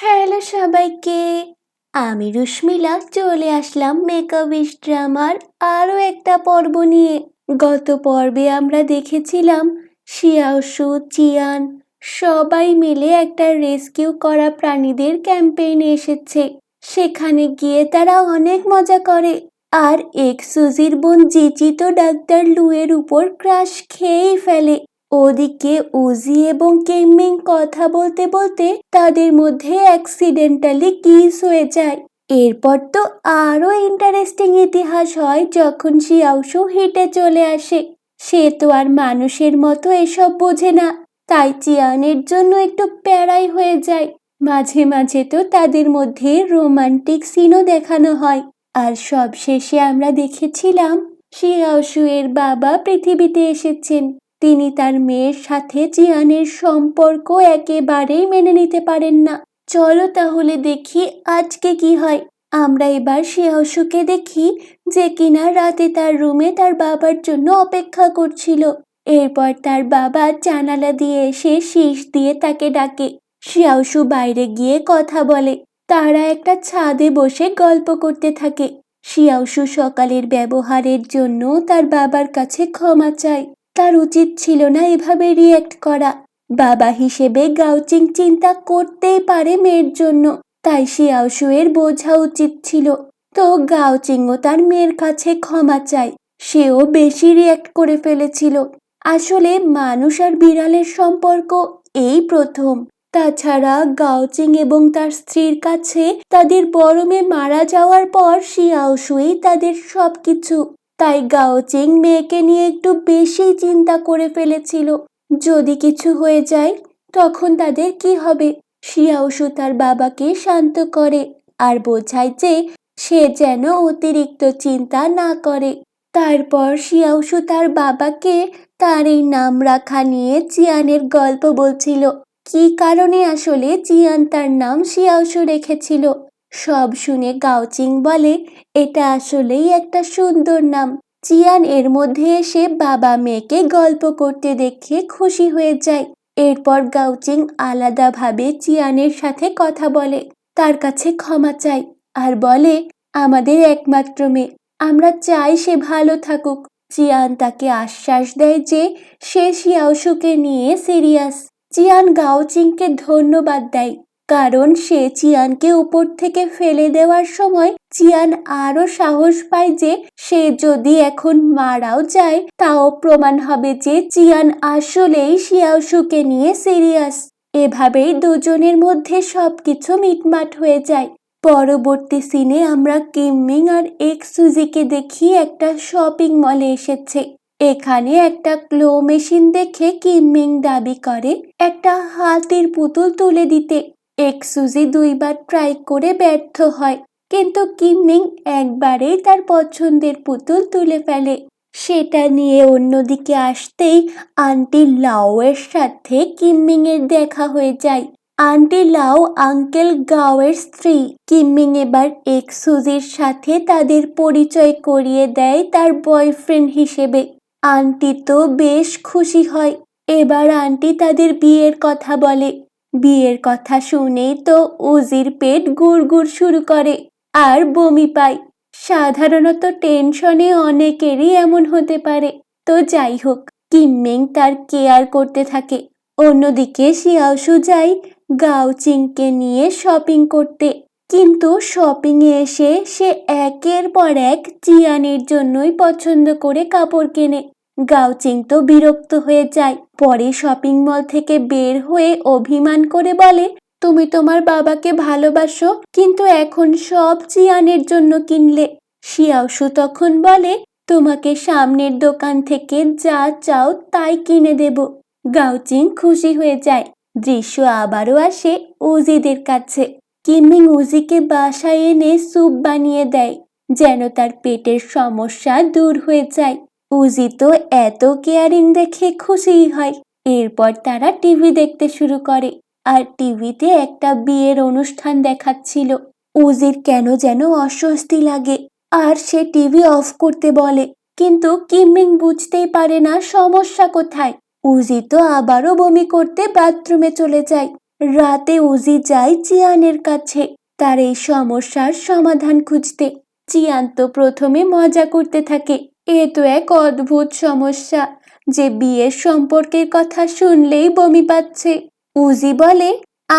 Hello সবাইকে, আমি রুশমিলা চলে আসলাম মেকআপ ড্রামার আরও একটা পর্ব নিয়ে। গত পর্বে আমরা দেখেছিলাম শিয়াওশু, চিয়ান সবাই মিলে একটা রেস্কিউ করা প্রাণীদের ক্যাম্পেইনে এসেছে। সেখানে গিয়ে তারা অনেক মজা করে। আর সুজির বোন জিজি তো ডাক্তার লুয়ের উপর ক্রাশ খেয়েই ফেলে। ওদিকে উজি এবং কেমিং কথা বলতে বলতে তাদের মধ্যে অ্যাক্সিডেন্টালি কিস হয়ে যায়। এরপর তো আরো ইন্টারেস্টিং ইতিহাস হয় যখন শিয়াওশু হেঁটে চলে আসে। সে তো আর মানুষের মতো এসব বোঝে না, তাই চিয়ানের জন্য একটু প্যারাই হয়ে যায়। মাঝে মাঝে তো তাদের মধ্যে রোমান্টিক সিনও দেখানো হয়। আর সব শেষে আমরা দেখেছিলাম শিয়াওশু এর বাবা পৃথিবীতে এসেছেন। তিনি তার মেয়ের সাথে চিয়ানের সম্পর্ক একেবারেই মেনে নিতে পারেন না। চলো তাহলে দেখি আজকে কি হয়। আমরা এবার শিয়াওশুকে দেখি যে কিনা রাতে তার রুমে তার বাবার জন্য অপেক্ষা করছিল। এরপর তার বাবা জানালা দিয়ে এসে শীষ দিয়ে তাকে ডাকে। শিয়াওশু বাইরে গিয়ে কথা বলে। তারা একটা ছাদে বসে গল্প করতে থাকে। শিয়াওশু সকালের ব্যবহারের জন্য তার বাবার কাছে ক্ষমা চায়। তার উচিত ছিল না এভাবে রিয়্যাক্ট করা। বাবা হিসেবে গাউচিং চিন্তা করতেই পারে মেয়ের জন্য, তাই শিয়াওশু এর বোঝা উচিত ছিল। তো গাউচিংও তার মেয়ের কাছে ক্ষমা চায়। সেও বেশি রিয়্যাক্ট করে ফেলেছিল। আসলে মানুষ আর বিড়ালের সম্পর্ক এই প্রথম। তাছাড়া গাউচিং এবং তার স্ত্রীর কাছে তাদের বড় মেয়ে মারা যাওয়ার পর শিয়াওশুই তাদের সবকিছু। তাই গাওচিং মেয়েকে নিয়ে একটু বেশি চিন্তা করে ফেলেছিল। যদি কিছু হয়ে যায় তখন তাদের কি হবে। শিয়াওশু তার বাবাকে শান্ত করে আর বোঝায় যে সে যেন অতিরিক্ত চিন্তা না করে। তারপর শিয়াওশু তার বাবাকে তার এই নাম রাখা নিয়ে চিয়ানের গল্প বলছিল। কি কারণে আসলে চিয়ান তার নাম শিয়াওশু রেখেছিল। সব শুনে গাওচিং বলে এটা আসলেই একটা সুন্দর নাম। চিয়ান এর মধ্যে এসে বাবা মেয়েকে গল্প করতে দেখে খুশি হয়ে যায়। এরপর গাওচিং আলাদাভাবে চিয়ানের সাথে কথা বলে, তার কাছে ক্ষমা চায় আর বলে আমাদের একমাত্র মেয়ে, আমরা চাই সে ভালো থাকুক। চিয়ান তাকে আশ্বাস দেয় যে সে শিয়াওশুকে নিয়ে সিরিয়াস। চিয়ান গাওচিংকে ধন্যবাদ দেয়, কারণ সে চিয়ানকে উপর থেকে ফেলে দেওয়ার সময় চিয়ান আরো সাহস পায় যে সে যদি এখন মারাও যায় তাও প্রমাণ হবে যে চিয়ান আসলেই শিয়াওশুকে নিয়ে সিরিয়াস। এভাবেই দুজনের মধ্যে সবকিছু মিটমাট হয়ে যায়। পরবর্তী সিনে আমরা কিমমিং আর সুজিকে দেখি একটা শপিং মলে এসেছে। এখানে একটা ক্লো মেশিন দেখে কিমমিং দাবি করে একটা হাতির পুতুল তুলে দিতে। সুজি দুইবার ট্রাই করে ব্যর্থ হয়, কিন্তু কিমমিং একবারেই তার পছন্দের পুতুল তুলে ফেলে। সেটা নিয়ে অন্যদিকে আসতেই আন্টি লাও এর সাথে কিমমিং এর দেখা হয়ে যায়। আন্টি লাও আঙ্কেল গাও এর স্ত্রী। কিমমিং এবার সুজির সাথে তাদের পরিচয় করিয়ে দেয় তার বয়ফ্রেন্ড হিসেবে। আন্টি তো বেশ খুশি হয়। এবার আন্টি তাদের বিয়ের কথা বলে। বিয়ের কথা শুনেই তো উজির পেট গুড়গুড় শুরু করে আর বমি পায়। সাধারণত টেনশনে অনেকেরই এমন হতে পারে। তো যাই হোক, কিমমিং তার কেয়ার করতে থাকে। অন্যদিকে শিয়াওশু যায় গাওচিংকে নিয়ে শপিং করতে, কিন্তু শপিং এ এসে সে একের পর এক চিয়ানের জন্যই পছন্দ করে কাপড় কেনে। গাওচিং তো বিরক্ত হয়ে যায়। পরে শপিং মল থেকে বের হয়ে অভিমান করে বলে তুমি তোমার বাবাকে ভালোবাসো, কিন্তু এখন সব চিয়ানের জন্য কিনলে। শিয়াওশু তখন বলে তোমাকে সামনের দোকান থেকে যা চাও তাই কিনে দেব। গাওচিং খুশি হয়ে যায়। দৃশ্য আবারও আসে উজিদের কাছে। কিমমিং উজিকে বাসায় এনে স্যুপ বানিয়ে দেয় যেন তার পেটের সমস্যা দূর হয়ে যায়। উজি তো এত কেয়ারিং দেখে খুশিই হয়। এরপর তারা টিভি দেখতে শুরু করে আর টিভিতে একটা বিয়ের অনুষ্ঠান দেখাচ্ছিল। উজির কেন যেন অস্বস্তি লাগে আর সে টিভি অফ করতে বলে, কিন্তু কিমমিং বুঝতেই পারে না সমস্যা কোথায়। উজি তো আবারও বমি করতে বাথরুমে চলে যায়। রাতে উজি যায় চিয়ানের কাছে তার এই সমস্যার সমাধান খুঁজতে। চিয়ান তো প্রথমে মজা করতে থাকে, এ তো এক অদ্ভুত সমস্যা যে বিয়ের সম্পর্কের কথা শুনলেই বমি পাচ্ছে। উজি বলে,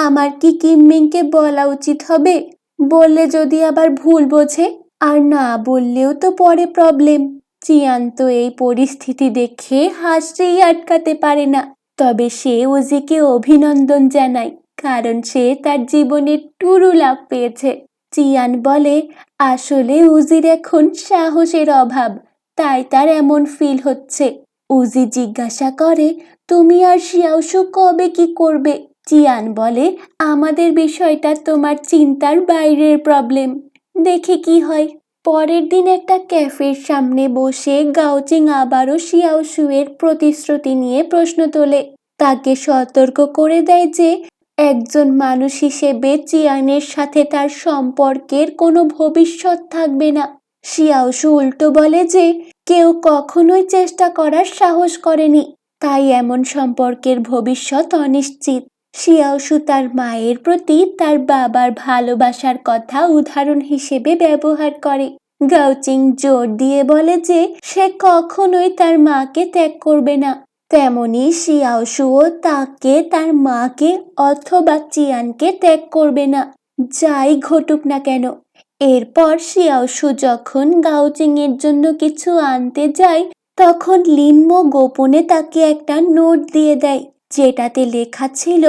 আমার কি কিম্মিংকে বলা উচিত হবে? বললে যদি আবার ভুল বোঝে, আর না বললেও তো পরে প্রবলেম। চিয়ান তো এই পরিস্থিতি দেখে হাসতেই আটকাতে পারে না। তবে সে উজিকে অভিনন্দন জানায়, কারণ সে তার জীবনে টুরু লাভ পেয়েছে। চিয়ান বলে, আসলে উজির এখন সাহসের অভাব, তাই তার এমন ফিল হচ্ছে। উজি জিজ্ঞাসা করে, তুমি আর শিয়াওশু কবে কি করবে? চিয়ান বলে, আমাদের বিষয়টা তোমার চিন্তার বাইরের প্রবলেম, দেখি কি হয়। পরের দিন একটা ক্যাফের সামনে বসে গাওচিং আবারও শিয়াওশুয়ের প্রতিশ্রুতি নিয়ে প্রশ্ন তোলে। তাকে সতর্ক করে দেয় যে একজন মানুষ হিসেবে চিয়ানের সাথে তার সম্পর্কের কোনো ভবিষ্যৎ থাকবে না। শিয়াওশু উল্টো বলে যে কেউ কখনোই চেষ্টা করার সাহস করেনি, তাই এমন সম্পর্কের ভবিষ্যৎ অনিশ্চিত। শিয়াওশু তার মায়ের প্রতি তার বাবার ভালোবাসার কথা উদাহরণ হিসেবে ব্যবহার করে। গাওচিং জোর দিয়ে বলে যে সে কখনোই তার মাকে ত্যাগ করবে না। তেমনি শিয়াওশুও তাকে, তার মাকে অথবা চিয়ানকে ত্যাগ করবে না, যাই ঘটুক না কেন। এরপর শিয়াওশু যখন গাওচিং এর জন্য কিছু আনতে যায়, তখন লিনমো গোপনে তাকে একটা নোট দিয়ে দেয়, যেটাতে লেখা ছিল,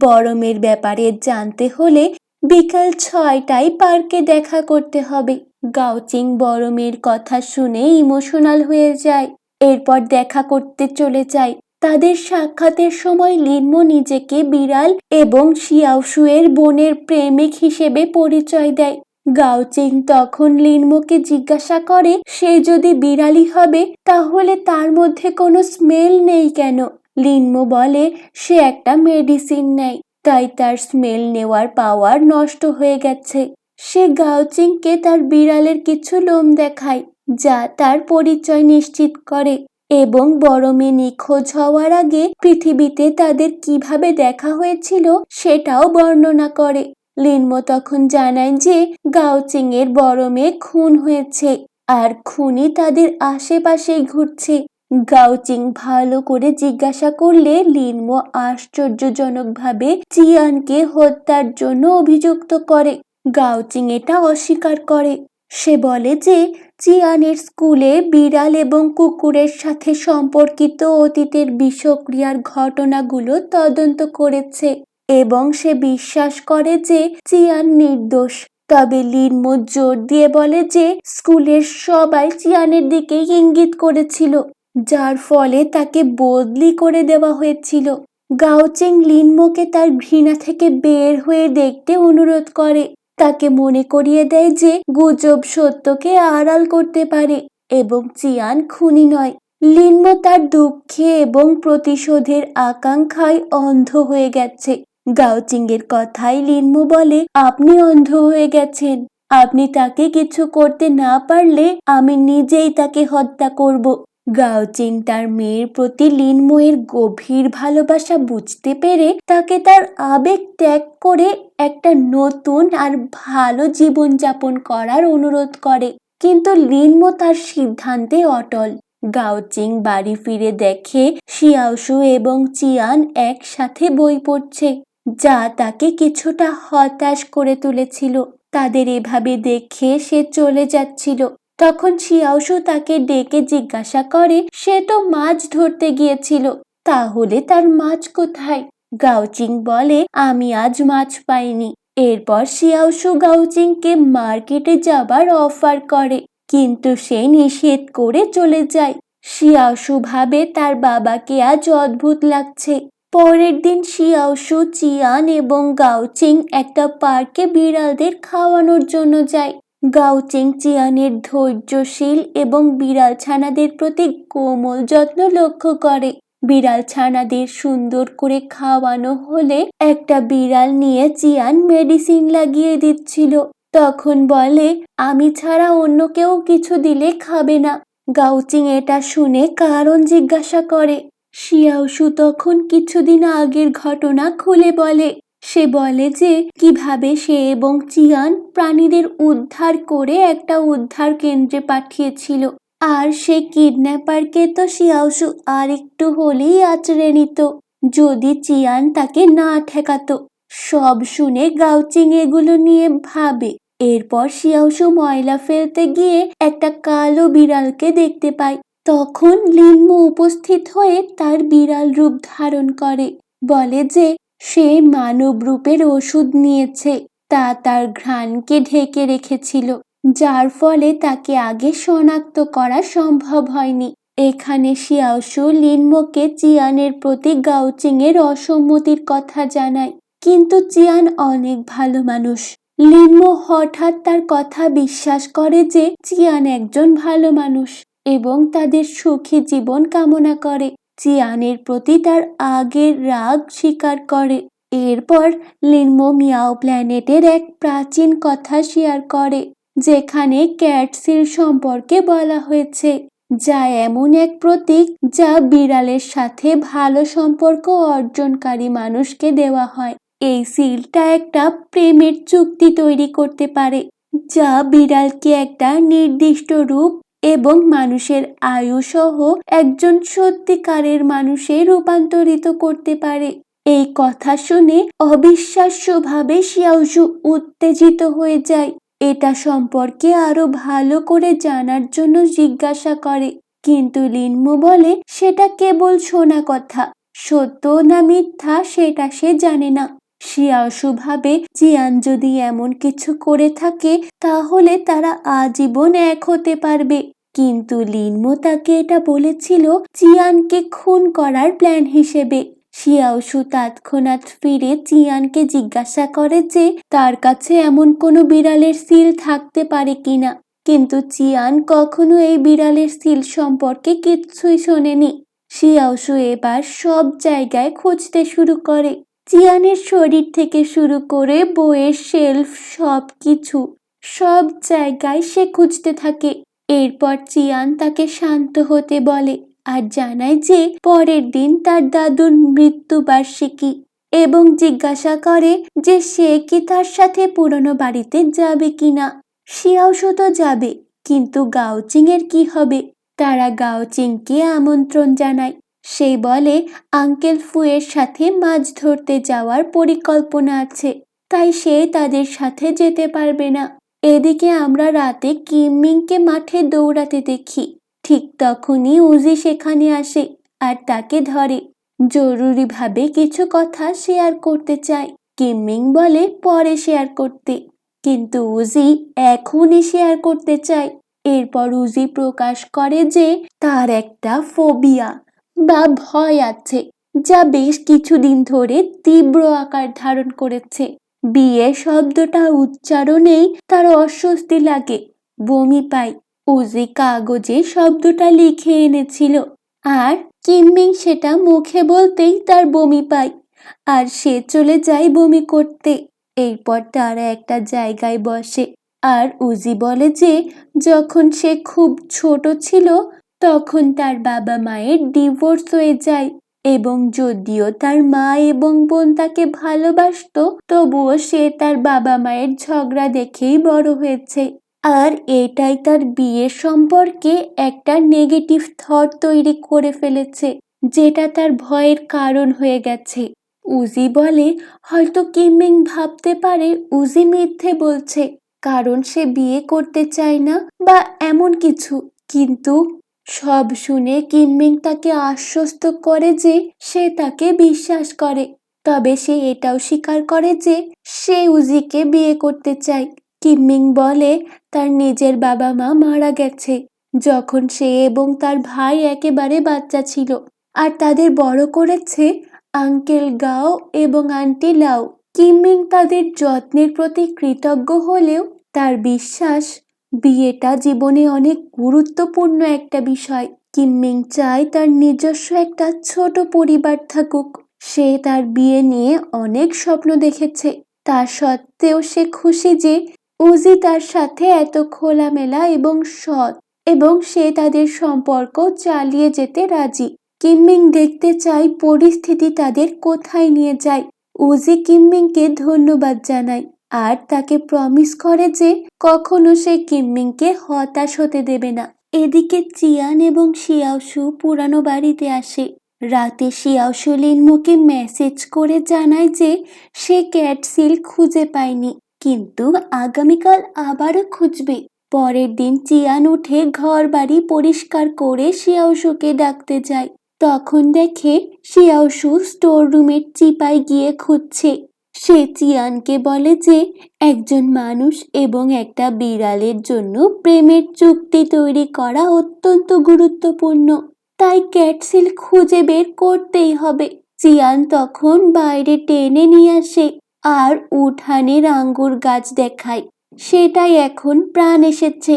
বড়মের ব্যাপারে জানতে হলে বিকাল 6টায় পার্কে দেখা করতে হবে। গাওচিং বড়মের কথা শুনে ইমোশনাল হয়ে যায়। এরপর দেখা করতে চলে যায়। তাদের সাক্ষাতের সময় লিনমো নিজেকে বিড়াল এবং শিয়াওশুয়ের বোনের প্রেমিক হিসেবে পরিচয় দেয়। গাওচিং তখন লিনমোকে জিজ্ঞাসা করে, সে যদি বিড়ালই হবে তাহলে তার মধ্যে কোনো স্মেল নেই কেন? লিনমো বলে, সে একটা মেডিসিন নেয়, তাই তার স্মেল নেওয়ার পাওয়ার নষ্ট হয়ে গেছে। সে গাওচিংকে তার বিড়ালের কিছু লোম দেখায়, যা তার পরিচয় নিশ্চিত করে, এবং বড় মেয়ে নিখোঁজ হওয়ার আগে পৃথিবীতে তাদের কিভাবে দেখা হয়েছিল সেটাও বর্ণনা করে। লিনমো তখন জানায় যে গাওচিং এর বড় মেয়ে খুন হয়েছে, আর খুনি তাদের আশেপাশেই ঘুরছে। গাওচিং ভালো করে জিজ্ঞাসা করলে লিনমো আশ্চর্যজনকভাবে চিয়ানকে হত্যার জন্য অভিযুক্ত করে। গাওচিং এটা অস্বীকার করে। সে বলে যে চিয়ানের স্কুলে বিড়াল এবং কুকুরের সাথে সম্পর্কিত অতীতের বিষক্রিয়ার ঘটনাগুলো তদন্ত করেছে এবং সে বিশ্বাস করে যে চিয়ান নির্দোষ। তবে লিনমো জোর দিয়ে বলে যে স্কুলের সবাই চিয়ানের দিকে ইঙ্গিত করেছিল, যার ফলে তাকে বদলি করে দেওয়া হয়েছিল। গাওচিং লিনমোকে তার ঘৃণা থেকে বের হয়ে দেখতে অনুরোধ করে, তাকে মনে করিয়ে দেয় যে গুজব সত্যকে আড়াল করতে পারে এবং চিয়ান খুনি নয়। লিনমো তার দুঃখে এবং প্রতিশোধের আকাঙ্ক্ষায় অন্ধ হয়ে গেছে। গাওচিং এর কথায় লিনমো বলে, আপনি অন্ধ হয়ে গেছেন, আপনি তাকে কিছু করতে না পারলে আমি নিজেই তাকে হত্যা করব। গাওচিং তার মেয়ের প্রতি লিনমো এর গভীর ভালোবাসা বুঝতে পেরে তাকে তার আবেগ ত্যাগ করে একটা নতুন আর ভালো জীবনযাপন করার অনুরোধ করে, কিন্তু লিনমো তার সিদ্ধান্তে অটল। গাওচিং বাড়ি ফিরে দেখে শিয়াওশু এবং চিয়ান একসাথে বই পড়ছে, যা তাকে কিছুটা হতাশ করে তুলেছিল। তাদের এভাবে দেখে সে চলে যাচ্ছিল। তখন শিয়াওশু তাকে ডেকে জিজ্ঞাসা করে, সে তো মাছ ধরতে গিয়েছিল, তাহলে তার মাছ কোথায়? গাওচিং বলে, আমি আজ মাছ পাইনি। এরপর শিয়াওশু গাওচিংকে মার্কেটে যাবার অফার করে, কিন্তু সে নিষেধ করে চলে যায়। শিয়াওশু ভাবে তার বাবাকে আজ অদ্ভুত লাগছে। পরের দিন শিয়াওশু, চিয়ান এবং গাওচিং একটা পার্কে বিড়ালদের খাওয়ানোর জন্য যায়। গাওচিং চিয়ানের ধৈর্যশীল এবং বিড়াল ছানাদের প্রতি কোমল যত্ন লক্ষ্য করে। বিড়াল ছানাদের সুন্দর করে খাওয়ানো হলে একটা বিড়াল নিয়ে চিয়ান মেডিসিন লাগিয়ে দিচ্ছিল। তখন বলে, আমি ছাড়া অন্য কেউ কিছু দিলে খাবে না। গাওচিং এটা শুনে কারণ জিজ্ঞাসা করে। শিয়াওশু তখন কিছুদিন আগের ঘটনা খুলে বলে। সে বলে যে কিভাবে সে এবং চিয়ান প্রাণীদের উদ্ধার করে একটা উদ্ধার কেন্দ্রে পাঠিয়েছিল, আর সে কিডন্যাপারকে তো শিয়াওশু আর একটু হলেই আঁচড়ে নিত যদি চিয়ান তাকে না ঠেকাতো। সব শুনে গাউচিং এগুলো নিয়ে ভাবে। এরপর শিয়াওশু ময়লা ফেলতে গিয়ে একটা কালো বিড়ালকে দেখতে পায়। তখন লিনমো উপস্থিত হয়ে তার বিড়াল রূপ ধারণ করে, বলে যে সে মানব রূপের ওষুধ নিয়েছে, তা তার ঘ্রাণকে ঢেকে রেখেছিল, যার ফলে তাকে আগে শনাক্ত করা সম্ভব হয়নি। এখানে শিয়াওশু লিনমোকে চিয়ানের প্রতি গাউচিং এর অসম্মতির কথা জানায়, কিন্তু চিয়ান অনেক ভালো মানুষ। লিনমো হঠাৎ তার কথা বিশ্বাস করে যে চিয়ান একজন ভালো মানুষ এবং তাদের সুখী জীবন কামনা করে। চিয়ানের প্রতি তার আগের রাগ স্বীকার করে। এরপর লিনমো মিয়াও প্ল্যানেটের এক প্রাচীন কথা শেয়ার করে, যেখানে ক্যাটসিল সম্পর্কে বলা হয়েছে, যা এমন এক প্রতীক যা বিড়ালের সাথে ভালো সম্পর্ক অর্জনকারী মানুষকে দেওয়া হয়। এই সিলটা একটা প্রেমের চুক্তি তৈরি করতে পারে, যা বিড়ালকে একটা নির্দিষ্ট রূপ এবং মানুষের আয়ু সহ একজন সত্যিকারের মানুষে রূপান্তরিত করতে পারে। এই কথা শুনে অবিশ্বাস্যভাবে শিয়াওশু উত্তেজিত হয়ে যায়। এটা সম্পর্কে আরো ভালো করে জানার জন্য জিজ্ঞাসা করে, কিন্তু লিনমো বলে সেটা কেবল শোনা কথা, সত্য না মিথ্যা সেটা সে জানে না। শিয়াওশু ভাবে চিয়ান যদি এমন কিছু করে থাকে তাহলে তারা আজীবন এক হতে পারবে, কিন্তু লিনমো তাকে এটা বলেছিল চিয়ানকে খুন করার প্ল্যান হিসেবে। শিয়াওশু তৎক্ষণাৎ ফিরে চিয়ানকে জিজ্ঞাসা করে যে তার কাছে এমন কোনো বিড়ালের সিল থাকতে পারে কিনা, কিন্তু চিয়ান কখনো এই বিড়ালের সিল সম্পর্কে কিছুই শোনেনি। শিয়াওশু এবার সব জায়গায় খুঁজতে শুরু করে, চিয়ানের শরীর থেকে শুরু করে বইয়ের শেলফ, সব জায়গায় সে খুঁজতে থাকে। এরপর চিয়ান তাকে শান্ত হতে বলে আর জানায় যে পরের দিন তার দাদুর মৃত্যুবার্ষিকী, এবং জিজ্ঞাসা করে যে সে কি তার সাথে পুরনো বাড়িতে যাবে কিনা। শিয়াওশু তো যাবে, কিন্তু গাওচিং এর কি হবে? তারা গাওচিংকে আমন্ত্রণ জানায়। সে বলে আঙ্কেল ফুয়ের সাথে মাছ ধরতে যাওয়ার পরিকল্পনা আছে, তাই সে তাদের সাথে যেতে পারবে না। এদিকে আমরা রাতে কিমমিংকে মাঠে দৌড়াতে দেখি। ঠিক তখনই উজি সেখানে আসে আর তাকে ধরে। জরুরিভাবে কিছু কথা শেয়ার করতে চায়। কিমমিং বলে পরে শেয়ার করতে, কিন্তু উজি এখনই শেয়ার করতে চায়। এরপর উজি প্রকাশ করে যে তার একটা ফোবিয়া বা ভয় আছে, যা বেশ কিছুদিন ধরে তীব্র আকার ধারণ করেছে। বিয়ে শব্দটা উচ্চারণেই তার অস্বস্তি লাগে, বমি পায়। উজি কাগজে শব্দটা লিখে এনেছিল, আর কিমমিং সেটা মুখে বলতেই তার বমি পায় আর সে চলে যায় বমি করতে। এরপর তারা একটা জায়গায় বসে আর উজি বলে যে যখন সে খুব ছোট ছিল তখন তার বাবা মায়ের ডিভোর্স হয়ে যায়, এবং যদিও তার মা এবং বোন তাকে ভালোবাসতো, তবুও সে তার বাবা মায়ের ঝগড়া দেখেই বড় হয়েছে। আর এটাই তার বিয়ের সম্পর্কে একটা নেগেটিভ থট তৈরি করে ফেলেছে, যেটা তার ভয়ের কারণ হয়ে গেছে। উজি বলে হয়তো কিমমিং ভাবতে পারে উজি মিথ্যে বলছে কারণ সে বিয়ে করতে চায় না বা এমন কিছু, কিন্তু সব শুনে কিমমিং তাকে আশ্বস্ত করে যে সে তাকে বিশ্বাস করে। তবে সে এটাও স্বীকার করে যে সে উজিকে বিয়ে করতে চায়। কিমমিং বলে তার নিজের বাবা মা মারা গেছে যখন সে এবং তার ভাই একেবারে বাচ্চা ছিল, আর তাদের বড় করেছে আঙ্কেল গাও এবং আন্টি লাও। কিমমিং তাদের যত্নের প্রতি কৃতজ্ঞ হলেও তার বিশ্বাস বিয়েটা জীবনে অনেক গুরুত্বপূর্ণ একটা বিষয়। কিমমিং চায় তার নিজস্ব একটা ছোট পরিবার থাকুক। সে তার বিয়ে নিয়ে অনেক স্বপ্ন দেখেছে, তা সত্ত্বেও সে খুশি যে উজি তার সাথে এত খোলামেলা এবং সৎ, এবং সে তাদের সম্পর্ক চালিয়ে যেতে রাজি। কিমমিং দেখতে চায় পরিস্থিতি তাদের কোথায় নিয়ে যায়। উজি কিমমিংকে ধন্যবাদ জানায় আর তাকে প্রমিস করে যে কখনো সে কিমমিংকে হতাশ হতে দেবে না। এদিকে চিয়ান এবং শিয়াওশু পুরানো বাড়িতে আসে। রাতে শিয়াওশু লিনমোকে মেসেজ করে জানায় যে সে ক্যাটসিল খুঁজে পায়নি, কিন্তু আগামীকাল আবারও খুঁজবে। পরের দিন চিয়ান উঠে ঘর বাড়ি পরিষ্কার করে শিয়াওশুকে ডাকতে যায়। তখন দেখে শিয়াওশু স্টোর রুমের চিপায় গিয়ে খুঁজছে। সে চিয়ানকে বলে যে একজন মানুষ এবং একটা বিড়ালের জন্য প্রেমের চুক্তি তৈরি করা অত্যন্ত গুরুত্বপূর্ণ, তাই ক্যাটসিল খুঁজে বের করতেই হবে। চিয়ান তখন বাইরে টেনে নিয়ে আসে আর উঠানের আঙ্গুর গাছ দেখায়। সেটাই এখন প্রাণ এসেছে।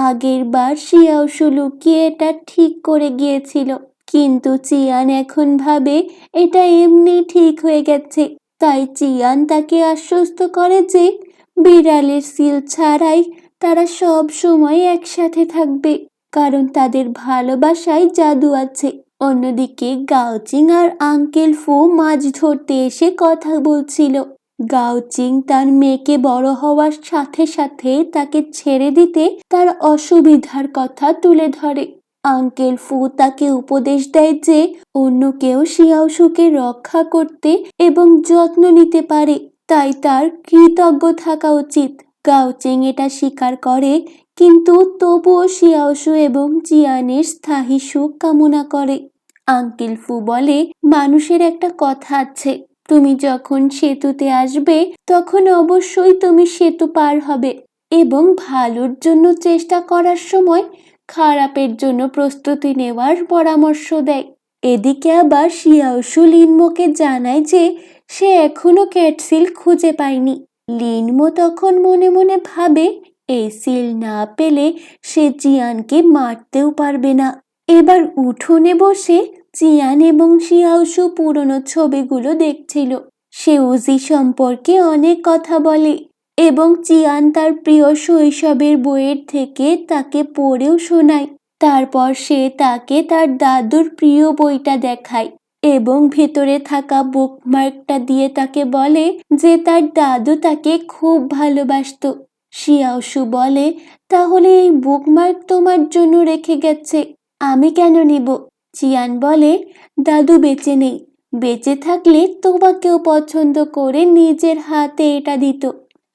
আগের বার শিয়াওশু লুকিয়ে এটা ঠিক করে গিয়েছিল, কিন্তু চিয়ান এখন ভাবে এটা এমনি ঠিক হয়ে গেছে। তাই চিয়ান তাকে আশ্বস্ত করে যে বিড়ালের সিল ছাড়াই তারা সব সময় একসাথে থাকবে, কারণ তাদের ভালোবাসায় জাদু আছে। অন্যদিকে গাওচিং আর আঙ্কেল ফু মাছ ধরতে এসে কথা বলছিল। গাওচিং তার মেয়েকে বড় হওয়ার সাথে সাথে তাকে ছেড়ে দিতে তার অসুবিধার কথা তুলে ধরে। আঙ্কেল ফু তাকে উপদেশ দেয় যে অন্য কেউ শিয়াওশুকে রক্ষা করতে এবং যত্ন নিতে পারে, তাই তার কৃতজ্ঞ থাকা উচিত। গাওচিং এটা স্বীকার করে, কিন্তু তবুও শিয়াওশু এবং চিয়ানের স্থায়ী সুখ কামনা করে। আঙ্কেল ফু বলে, মানুষের একটা কথা আছে, তুমি যখন সেতুতে আসবে তখন অবশ্যই তুমি সেতু পার হবে এবং ভালোর জন্য চেষ্টা করার সময় খারাপের জন্য প্রস্তুতি নেওয়ার পরামর্শ দেয়। এদিকে আবার শিয়াওশু লিনমোকে জানায় যে সে এখনো ক্যাটসিল খুঁজে পায়নি। লিনমো তখন মনে মনে ভাবে এই সিল না পেলে সে চিয়ানকে মারতেও পারবে না। এবার উঠোনে বসে চিয়ান এবং শিয়াওশু পুরনো ছবিগুলো দেখছিল। সে উজি সম্পর্কে অনেক কথা বলে এবং চিয়ান তার প্রিয় শৈশবের বইয়ের থেকে তাকে পড়েও শোনায়। তারপর সে তাকে তার দাদুর প্রিয় বইটা দেখায় এবং ভেতরে থাকা বুকমার্কটা দিয়ে তাকে বলে যে তার দাদু তাকে খুব ভালোবাসতো। শিয়াওশু বলে, তাহলে এই বুকমার্ক তোমার জন্য রেখে গেছে, আমি কেন নিব? চিয়ান বলে, দাদু বেঁচে নেই, বেঁচে থাকলে তোমাকেও পছন্দ করে নিজের হাতে এটা দিত।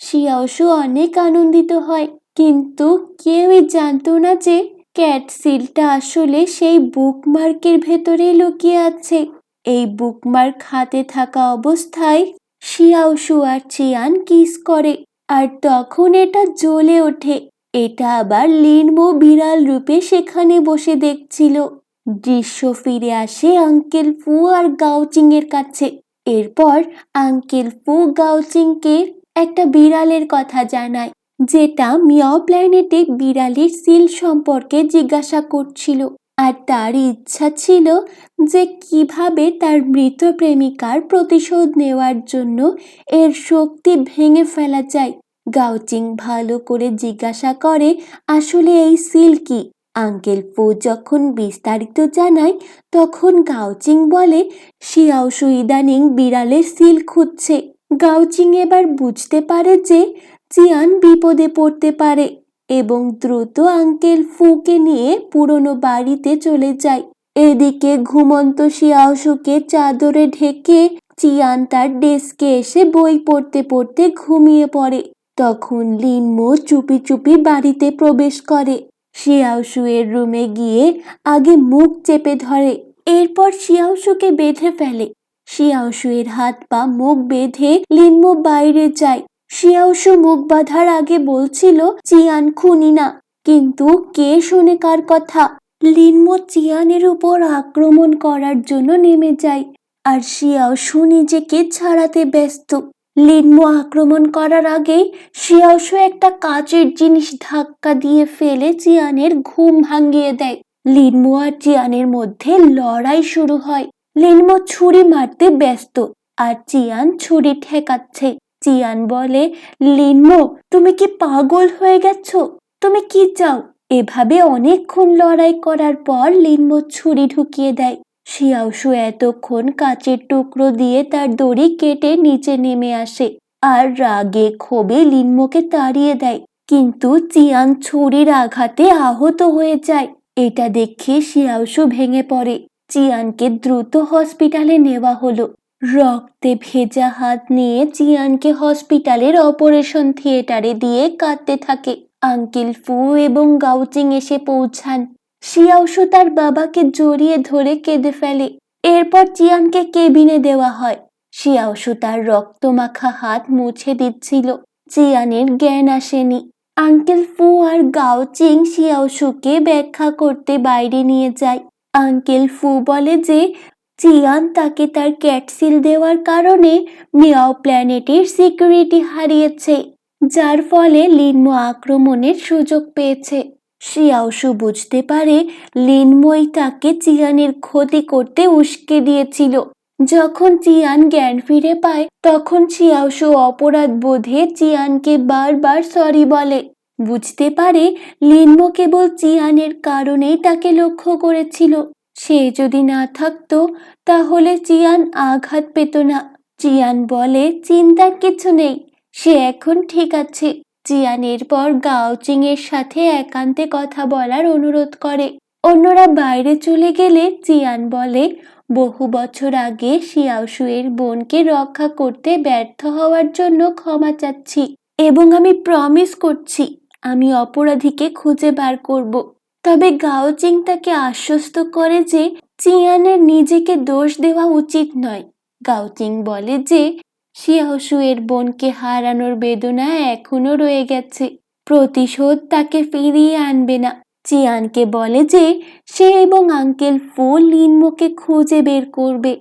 শিয়াওশু অনেক আনন্দিত হয়, কিন্তু কেউই জানতো না যে ক্যাটসিলটা আসলে সেই বুকমার্কের ভেতরে লুকিয়ে আছে। এই বুকমার্ক হাতে থাকা অবস্থায় শিয়াওশু আর চিয়ান কিস করে, আর তখন এটা জ্বলে ওঠে। এটা আবার লিনমো বিড়াল রূপে সেখানে বসে দেখছিল। দৃশ্য ফিরে আসে আঙ্কেল ফু আর গাওচিং এর কাছে। এরপর আঙ্কেল ফু গাওচিংকে একটা বিড়ালের কথা জানায়, যেটা মিয়াও প্ল্যানেটে বিড়ালের সিল সম্পর্কে জিজ্ঞাসা করছিল, আর তার ইচ্ছা ছিল যে কিভাবে তার মৃত প্রেমিকার প্রতিশোধ নেওয়ার জন্য এর শক্তি ভেঙে ফেলা যায়। গাওচিং ভালো করে জিজ্ঞাসা করে আসলে এই সিল কি। আঙ্কেল ফু যখন বিস্তারিত জানায় তখন গাওচিং বলে শিয়াওশু ইদানিং বিড়ালের সিল খুঁজছে। গাওচিং এবার বুঝতে পারে যে চিয়ান বিপদে পড়তে পারে এবং দ্রুত আঙ্কেল ফুকে নিয়ে পুরনো বাড়িতে চলে যায়। এদিকে ঘুমন্ত শিয়াওশুকে চাদরে ঢেকে চিয়ান তার ডেস্কে এসে বই পড়তে পড়তে ঘুমিয়ে পড়ে। তখন লিনমো চুপি চুপি বাড়িতে প্রবেশ করে। শিয়াওশু এর রুমে গিয়ে আগে মুখ চেপে ধরে, এরপর শিয়াওশুকে বেঁধে ফেলে। শিয়াওশু এর হাত পা মুখ বেঁধে লিনমো বাইরে যায়। শিয়াওশু মুখ বাঁধার আগে বলছিল চিয়ান খুনি না, কিন্তু কে শোনে কার কথা। লিনমো চিয়ানের উপর আক্রমণ করার জন্য নেমে যায়, আর শিয়াওশু নিজেকে ছাড়াতে ব্যস্ত। লিনমো আক্রমণ করার আগেই শিয়াওশু একটা কাচের জিনিস ধাক্কা দিয়ে ফেলে চিয়ানের ঘুম ভাঙিয়ে দেয়। লিনমো আর চিয়ানের মধ্যে লড়াই শুরু হয়। লিনমো ছুরি মারতে ব্যস্ত আর চিয়ান ছুরি ঠেকাচ্ছে। চিয়ান বলে, লিনমো তুমি কি পাগল হয়ে গেছো? তুমি কি চাও? এভাবে অনেকক্ষণ লড়াই করার পর লিনমো ছুরি ঢুকিয়ে দেয়। শিয়াওশু এতক্ষণ কাচের টুকরো দিয়ে তার দড়ি কেটে নিচে নেমে আসে আর রাগে ক্ষোভে লিনমোকে তাড়িয়ে দেয়, কিন্তু চিয়ান ছুরির আঘাতে আহত হয়ে যায়। এটা দেখে শিয়াওশু ভেঙে পড়ে। চিয়ানকে দ্রুত হসপিটালে নেওয়া হলো। রক্তে ভেজা হাত নিয়ে চিয়ানকে হসপিটালের অপারেশন থিয়েটারে দিয়ে কাঁদতে থাকে। আঙ্কেল ফু এবং গাউচিং এসে পৌঁছান। শিয়াওশু তার বাবাকে জড়িয়ে ধরে কেঁদে ফেলে। এরপর চিয়ানকে কেবিনে দেওয়া হয়। শিয়াওশু তার রক্তমাখা হাত মুছে দিচ্ছিল। চিয়ানের জ্ঞান আসেনি। আঙ্কেল ফু আর গাওচিং শিয়াওশুকে ব্যাখ্যা করতে বাইরে নিয়ে যায়। আঙ্কেল ফু বলে যে চিয়ান তাকে তার ক্যাটসিল দেওয়ার কারণে মিয়াও প্ল্যানেটের সিকিউরিটি হারিয়েছে, যার ফলে লিনমো আক্রমণের সুযোগ পেয়েছে। শিয়াওশু বুঝতে পারে লিনমোই তাকে চিয়ানের ক্ষতি করতে উস্কে দিয়েছিল। যখন চিয়ান জ্ঞান ফিরে পায় তখন শিয়াওশু অপরাধ বোধে চিয়ানকে বারবার সরি বলে। বুঝতে পারে লিনমো কেবল চিয়ানের কারণেই তাকে লক্ষ্য করেছিল। সে যদি না থাকতো তাহলে চিয়ান আঘাত পেত না। চিয়ান বলে চিন্তার কিছু নেই, সে এখন ঠিক আছে। চিয়ান এরপর গাওচিং এর সাথে একান্তে কথা বলার অনুরোধ করে। অন্যরা বাইরে চলে গেলে চিয়ান বলে বহু বছর আগে শিয়াওশু এর বোনকে রক্ষা করতে ব্যর্থ হওয়ার জন্য ক্ষমা চাচ্ছি এবং আমি প্রমিস করছি আমি অপরাধীকে খুঁজে বার করব। তবে গাওচিং তাকে আশ্বস্ত করে যে চিয়ানের নিজেকে দোষ দেওয়া উচিত নয়। গাওচিং বলে যে শিয়াওশু এর বোনকে হারানোর বেদনা এখনো রয়ে গেছে, প্রতিশোধ তাকে ফিরিয়ে আনবে না। চিয়ানকে বলে যে সে এবং আঙ্কেল ফু লিনমোকে খুঁজে বের করবে,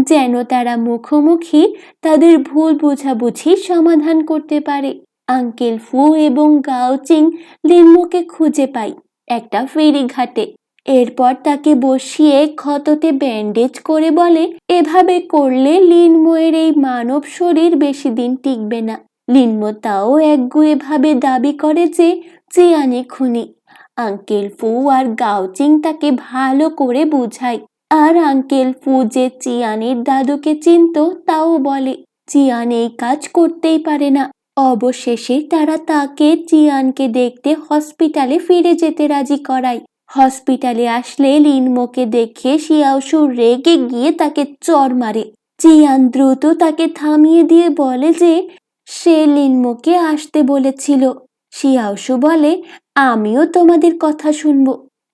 যেন তারা মুখোমুখি তাদের ভুল বোঝাবুঝি সমাধান করতে পারে। আঙ্কেল ফু এবং গাওচিং লিনমোকে খুঁজে পায় একটা ফেরিঘাটে। এরপর তাকে বসিয়ে ক্ষততে ব্যান্ডেজ করে বলে এভাবে করলে লিনমোয়ের এই মানব শরীর বেশি দিন টিকবে না। লিনমো তাও একগুঁয়ে ভাবে দাবি করে যে চিয়ানি খুনি। আঙ্কেল ফু আর গাওচিং তাকে ভালো করে বুঝায়, আর আঙ্কেল ফু যে চিয়ানের দাদুকে চিনত তাও বলে। চিয়ান এই কাজ করতেই পারে না। অবশেষে তারা তাকে চিয়ানকে দেখতে হসপিটালে ফিরে যেতে রাজি করায়। হসপিটালে আসলে লিনমোকে দেখে শিয়াওশু রেগে গিয়ে তাকে চড় মারে। চিয়ান দ্রুত তাকে থামিয়ে দিয়ে বলে যে সে লিনমোকে আসতে বলেছিল। শিয়াওশু বলে আমিও তোমাদের কথা শুনব।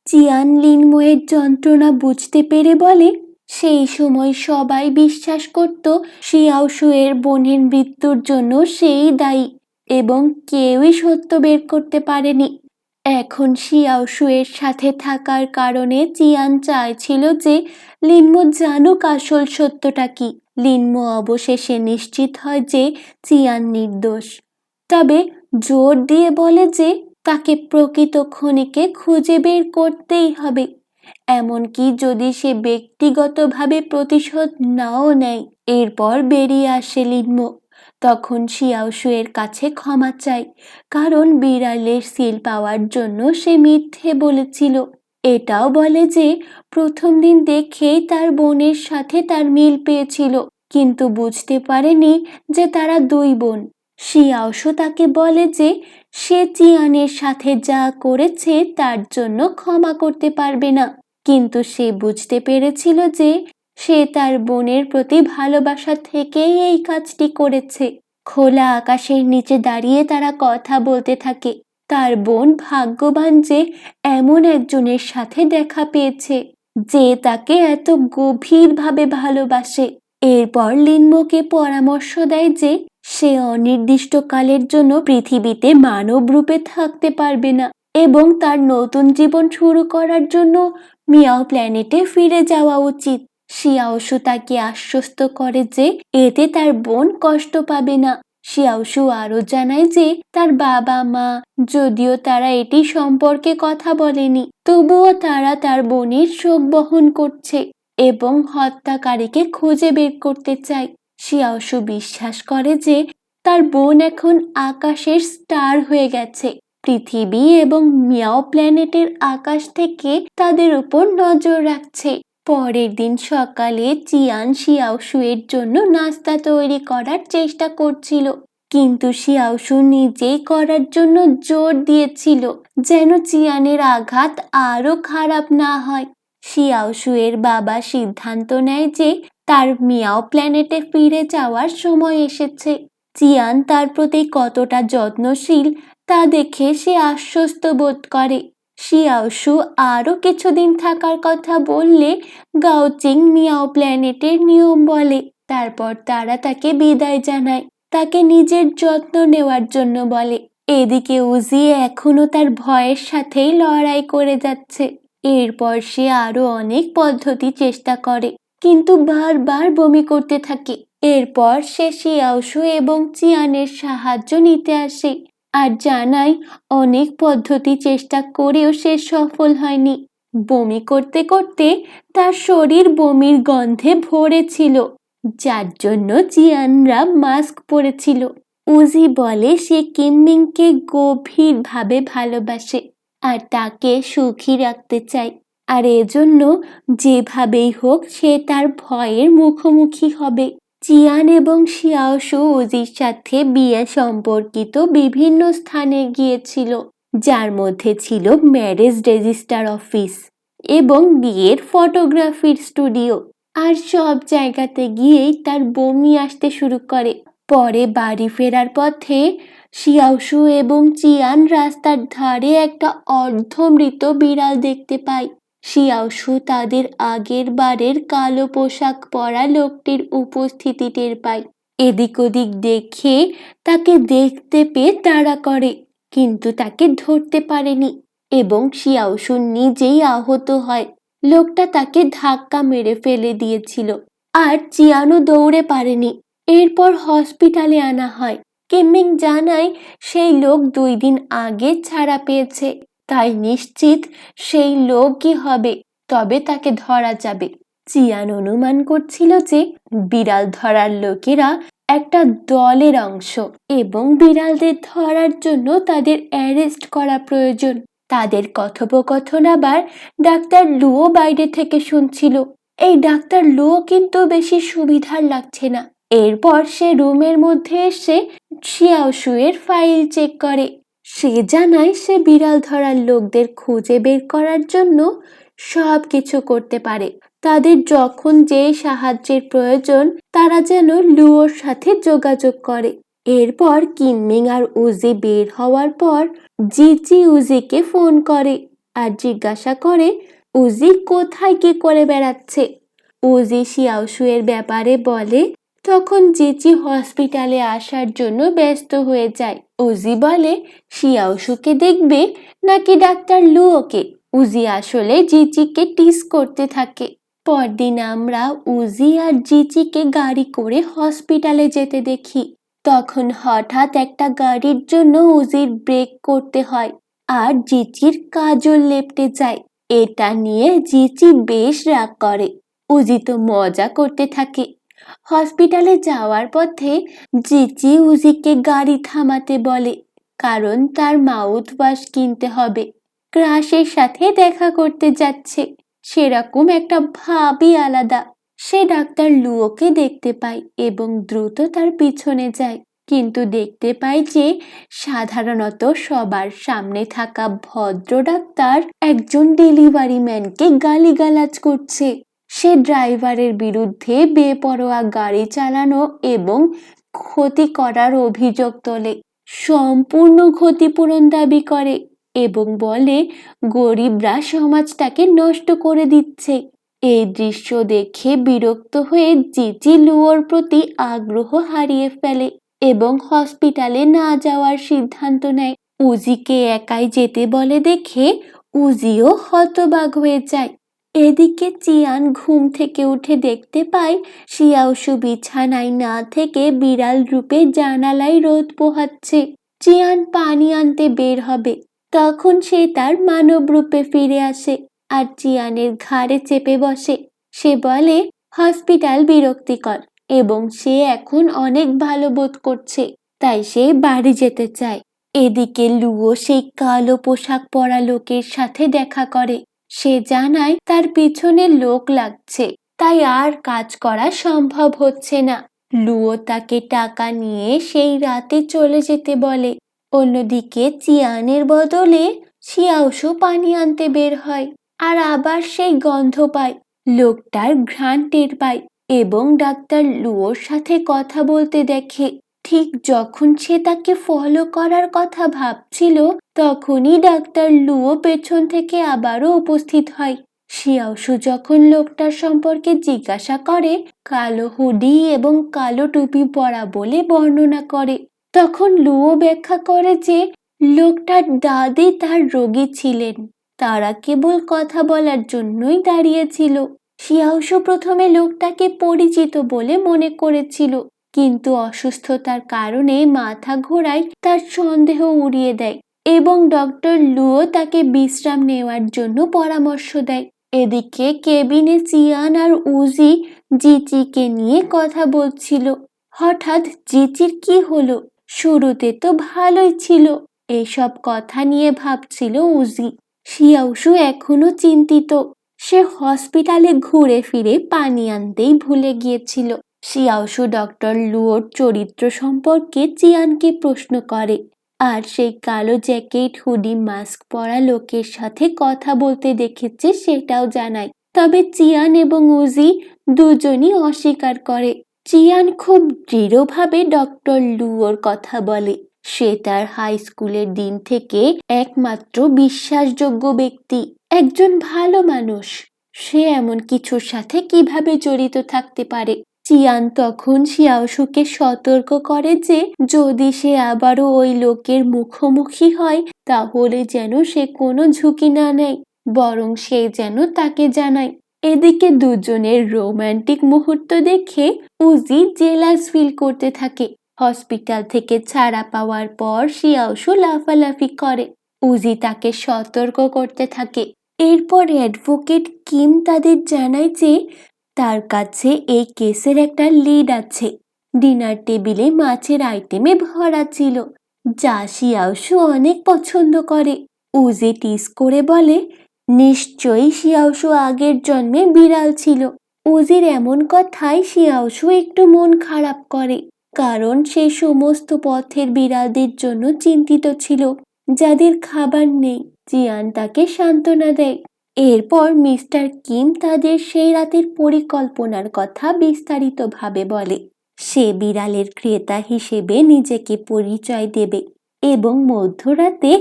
চিয়ান লিনমোয়ের যন্ত্রণা বুঝতে পেরে বলে সেই সময় সবাই বিশ্বাস করত শিয়াওশু এর বোনের মৃত্যুর জন্য সেই দায়ী এবং কেউই সত্য বের করতে পারেনি। এখন শিয়াওশু এর সাথে থাকার কারণে চিয়ান চাইছিল যে লিনমো জানুক আসল সত্যটা কি। লিনমো অবশেষে নিশ্চিত হয় যে চিয়ান নির্দোষ, তবে জোর দিয়ে বলে যে তাকে প্রকৃত খুনিকে খুঁজে বের করতেই হবে, এমনকি যদি সে ব্যক্তিগতভাবে প্রতিশোধ নাও নেয়। এরপর বেরিয়ে আসে লিনমো। তখন শিয়াওশু এর কাছে ক্ষমা চায়, কারণ বিড়ালের সিল পাওয়ার জন্য সে মিথ্যে বলেছিল। এটাও বলে যে প্রথম দিন দেখেই তার বোনের সাথে তার মিল পেয়েছিল, কিন্তু বুঝতে পারেনি যে তারা দুই বোন। শিয়াওশু তাকে বলে যে সে চিয়ানের সাথে যা করেছে তার জন্য ক্ষমা করতে পারবে না, কিন্তু সে বুঝতে পেরেছিল যে সে তার বোনের প্রতি ভালোবাসা থেকেই এই কাজটি করেছে। খোলা আকাশের নিচে দাঁড়িয়ে তারা কথা বলতে থাকে। তার বোন ভাগ্যবান যে এমন একজনের সাথে দেখা পেয়েছে যে তাকে এত গভীরভাবে ভালোবাসে। এরপর লিনমোকে পরামর্শ দেয় যে সে অনির্দিষ্টকালের জন্য পৃথিবীতে মানব রূপে থাকতে পারবে না এবং তার নতুন জীবন শুরু করার জন্য মিয়াও প্ল্যানেটে ফিরে যাওয়া উচিত। শিয়াওশু তাকে আশ্বস্ত করে যে এতে তার বোন কষ্ট পাবে না। শিয়াওশু আরো জানায় যে তার বাবা মা, যদিও তারা এটি সম্পর্কে কথা বলেনি, তবুও তারা তার বোনের শোক বহন করছে এবং হত্যাকারীকে খুঁজে বের করতে চায়। শিয়াওশু বিশ্বাস করে যে তার বোন এখন আকাশের স্টার হয়ে গেছে। পৃথিবী এবং মিয়াও প্ল্যানেটের আকাশ থেকে তাদের উপর নজর রাখছে। পরের দিন সকালে চিয়ান শিয়াওশুয়ের জন্য নাস্তা তৈরি করার চেষ্টা করছিল, কিন্তু শিয়াওশু নিজেই করার জন্য জোর দিয়েছিল যেন চিয়ানের আঘাত আরো খারাপ না হয়। শিয়াওশুয়ের বাবা সিদ্ধান্ত নেয় যে তার মিয়াও প্ল্যানেটে ফিরে যাওয়ার সময় এসেছে। চিয়ান তার প্রতি কতটা যত্নশীল তা দেখে সে আশ্বস্ত বোধ করে। শিয়াওশু আরো কিছুদিন থাকার কথা বললে গাওচিং মিয়াও প্ল্যানেটের নিয়ম বলে। তারপর তারা তাকে বিদায় জানায়, তাকে নিজের যত্ন নেওয়ার জন্য বলে। এদিকে উজি এখনো তার ভয়ের সাথেই লড়াই করে যাচ্ছে। এরপর সে আরো অনেক পদ্ধতি চেষ্টা করে, কিন্তু বারবার বমি করতে থাকে। এরপর সে শিয়াওশু এবং চিয়ানের সাহায্য নিতে আসে আর জানায় অনেক পদ্ধতি চেষ্টা করেও সে সফল হয়নি। বমি করতে করতে তার শরীর বমির গন্ধে ভরেছিল, যার জন্য চিয়ানরা মাস্ক পরেছিল। উজি বলে সে কিমমিংকে গভীরভাবে ভালোবাসে আর তাকে সুখী রাখতে চায়, আর এজন্য যেভাবেই হোক সে তার ভয়ের মুখোমুখি হবে। চিয়ান এবং শিয়াওশু উজির সাথে বিয়ে সম্পর্কিত বিভিন্ন স্থানে গিয়েছিল, যার মধ্যে ছিল ম্যারেজ রেজিস্টার অফিস এবং বিয়ের ফটোগ্রাফির স্টুডিও। আর সব জায়গাতে গিয়েই তার বমি আসতে শুরু করে। পরে বাড়ি ফেরার পথে শিয়াওশু এবং চিয়ান রাস্তার ধারে একটা অর্ধমৃত বিড়াল দেখতে পায়। শিয়াওশু তাদের আগের বারের কালো পোশাক পরা লোকটির উপস্থিতি টের পায়। এদিক ওদিক দেখে তাকে দেখতে পেয়ে তাড়া করে, কিন্তু তাকে ধরতে পারেনি এবং শিয়াওশু নিজেই আহত হয়। লোকটা তাকে ধাক্কা মেরে ফেলে দিয়েছিল আর চিয়ানও দৌড়ে পারেনি। এরপর হসপিটালে আনা হয়। কিমমিং জানায় সেই লোক 2 দিন আগে ছাড়া পেয়েছে, তাই নিশ্চিত সেই লোকই হবে, তবে তাকে ধরা যাবে। চিয়ান অনুমান করছিল যে বিড়াল ধরার লোকেরা একটা দলের অংশ এবং বিড়ালদের ধরার জন্য তাদের অ্যারেস্ট করা প্রয়োজন। তাদের কথোপকথন আবার ডাক্তার লুও বাইরে থেকে শুনছিল। এই ডাক্তার লুও কিন্তু বেশি সুবিধার লাগছে না। এরপর সে রুমের মধ্যে এসে শিয়াওশুয়ের ফাইল চেক করে। সে জানায় সে বিড়াল ধরার লোকদের খুঁজে বের করার জন্য সব কিছু করতে পারে। তাদের যখন যে সাহায্যের প্রয়োজন তারা যেন লুওর সাথে যোগাযোগ করে। এরপর কিমমিং আর উজি বের হওয়ার পর জিজি উজিকে ফোন করে আর জিজ্ঞাসা করে উজি কোথায় কি করে বেড়াচ্ছে। উজি শিয়াওশুয়ের ব্যাপারে বলে, তখন জিজি হসপিটালে আসার জন্য ব্যস্ত হয়ে যায়। উজি বলে শিয়াওশুকে দেখবে নাকি ডাক্তার লুওকে। উজি আসলে জিজিকে টিস করতে থাকে। পরদিন আমরা উজি আর জিজিকে গাড়ি করে হসপিটালে যেতে দেখি। তখন হঠাৎ একটা গাড়ির জন্য উজির ব্রেক করতে হয় আর জিজির কাজল লেপটে যায়। এটা নিয়ে জিজি বেশ রাগ করে। উজি তো মজা করতে থাকে। হসপিটালে যাওয়ার পথে জিজি উজিকে গাড়ি থামাতে বলে, কারণ তার মাউথ ওয়াশ কিনতে হবে। ক্রাশের সাথে দেখা করতে যাচ্ছে, সেরকম একটা ভাবই আলাদা। সে ডাক্তার লুওকে দেখতে পায় এবং দ্রুত তার পিছনে যায়, কিন্তু দেখতে পায় যে সাধারণত সবার সামনে থাকা ভদ্র ডাক্তার একজন ডেলিভারি ম্যানকে গালিগালাজ করছে। সে ড্রাইভারের বিরুদ্ধে বেপরোয়া গাড়ি চালানো এবং ক্ষতি করার অভিযোগ তোলে, সম্পূর্ণ ক্ষতিপূরণ দাবি করে এবং বলে গরিবরা সমাজটাকে নষ্ট করে দিচ্ছে। এই দৃশ্য দেখে বিরক্ত হয়ে জিজি লুওর প্রতি আগ্রহ হারিয়ে ফেলে এবং হসপিটালে না যাওয়ার সিদ্ধান্ত নেয়। উজিকে একাই যেতে বলে দেখে উজিও হতবাক হয়ে যায়। এদিকে চিয়ান ঘুম থেকে উঠে দেখতে পায় শিয়াওশু বিছানায় না থেকে বিড়াল রূপে জানালায় রোদ পোহাচ্ছে। চিয়ান পানি আনতে বের হবে, তখন সে তার মানব রূপে ফিরে আসে আর চিয়ানের ঘাড়ে চেপে বসে। সে বলে হসপিটাল বিরক্তিকর এবং সে এখন অনেক ভালো বোধ করছে, তাই সে বাড়ি যেতে চায়। এদিকে লুও সেই কালো পোশাক পরা লোকের সাথে দেখা করে সে জানায় তার পিছনে লোক লাগছে, তাই আর কাজ করা সম্ভব হচ্ছে না। লুও তাকে টাকা নিয়ে সেই রাতে চলে যেতে বলে। অন্যদিকে চিয়ানের বদলে শিয়াওশু পানি আনতে বের হয়, আর আবার সেই গন্ধ পায়। লোকটার ঘ্রাণ টের পায় এবং ডাক্তার লুওর সাথে কথা বলতে দেখে। ঠিক যখন সে তাকে ফলো করার কথা ভাবছিল, তখনই ডাক্তার লুও পেছন থেকে আবারও উপস্থিত হয়। শিয়াওশু যখন লোকটার সম্পর্কে জিজ্ঞাসা করে, কালো হুডি এবং কালো টুপি পরা বলে বর্ণনা করে। তখন লুও ব্যাখ্যা করে যে লোকটার দাদি তার রোগী ছিলেন, তারা কেবল কথা বলার জন্যই দাঁড়িয়েছিল। শিয়াওশু প্রথমে লোকটাকে পরিচিত বলে মনে করেছিল, কিন্তু অসুস্থতার কারণে মাথা ঘোরায় তার সন্দেহ উড়িয়ে দেয় এবং ডক্টর লুও তাকে বিশ্রাম নেওয়ার জন্য পরামর্শ দেয়। এদিকে কেবিনে চিয়ান আর উজি জিচিকে নিয়ে কথা বলছিল। হঠাৎ জিচির কি হলো? শুরুতে তো ভালোই ছিল। এসব কথা নিয়ে ভাবছিল উজি। শিয়াওশু এখনো চিন্তিত। সে হসপিটালে ঘুরে ফিরে পানি আনতেই ভুলে গিয়েছিল। শিয়াওশু ডক্টর লুওর চরিত্র সম্পর্কে চিয়ানকে প্রশ্ন করে, আর সেই কালো জ্যাকেট হুডি মাস্ক পরা লোকের সাথে কথা বলতে দেখেছে সেটাও জানায়। তবে চিয়ান এবং উজি দুজনই অস্বীকার করে। চিয়ান খুব দৃঢ়ভাবে ডক্টর লুওর কথা বলে। সে তার হাই স্কুলের দিন থেকে একমাত্র বিশ্বাসযোগ্য ব্যক্তি, একজন ভালো মানুষ। সে এমন কিছুর সাথে কিভাবে জড়িত থাকতে পারে? চিয়ান তখন শিয়াওশুকে সতর্ক করে যে যদি সে আবারও ওই লোকের মুখোমুখি হয়, তাহলে যেন সে কোনো ঝুঁকি না নেয়, বরং সে যেন তাকে জানায়। এদিকে দুজনের রোমান্টিক মুহূর্ত দেখে উজি জেলাস ফিল করতে থাকে। হসপিটাল থেকে ছাড়া পাওয়ার পর শিয়াওশু লাফালাফি করে। উজি তাকে সতর্ক করতে থাকে। এরপর অ্যাডভোকেট কিম তাদের জানায় যে তার কাছে এই কেসের একটা লিড আছে। ডিনার টেবিলে মাছের আইটেমে ভরা ছিল, যা শিয়াওশু অনেক পছন্দ করে। উজি টিস করে বলে, নিশ্চয়ই শিয়াওশু আগের জন্মে বিড়াল ছিল। উজির এমন কথায় শিয়াওশু একটু মন খারাপ করে, কারণ সে সমস্ত পথের বিড়ালদের জন্য চিন্তিত ছিল যাদের খাবার নেই। জিয়ান তাকে সান্ত্বনা দেয়। এরপর মিস্টার কিম তাদের সেই রাতের পরিকল্পনার কথা বিস্তারিতভাবে বলে। সে বিড়ালের ক্রেতা হিসেবে নিজেকে পরিচয় দেবে এবং মধ্যরাতে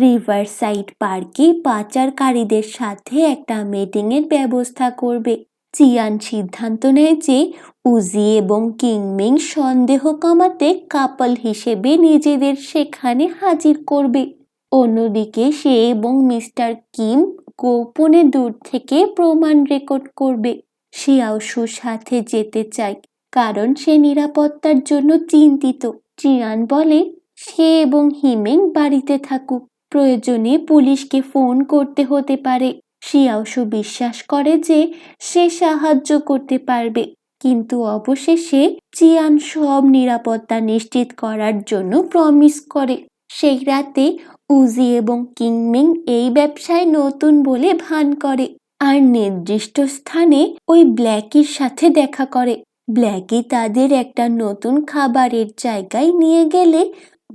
রিভার সাইড পার্কে পাচারকারীদের সাথে একটা মিটিংয়ের ব্যবস্থা করবে। চিয়ান সিদ্ধান্ত নেয় যে উজি এবং কিংমিং সন্দেহ কমাতে কাপল হিসেবে নিজেদের সেখানে হাজির করবে। অন্যদিকে সে এবং মিস্টার কিম গোপনে দূর থেকে প্রমাণ রেকর্ড করবে। শিয়াওশুর সাথে যেতে চায় কারণ সে নিরাপত্তার জন্য চিন্তিত। চিয়ান বলে সে এবং হিমেং বাড়িতে থাকুক, প্রয়োজনে পুলিশকে ফোন করতে হতে পারে। শিয়াওশু বিশ্বাস করে যে সে সাহায্য করতে পারবে, কিন্তু অবশেষে চিয়ান সব নিরাপত্তা নিশ্চিত করার জন্য প্রমিস করে। সেই রাতে উজি এবং কিংমিং এই ব্যবসায় নতুন বলে ভান করে আর নির্দিষ্ট স্থানে ওই ব্ল্যাকির সাথে দেখা করে। ব্ল্যাকি তাদের একটা নতুন খাবারের জায়গায় নিয়ে গেলে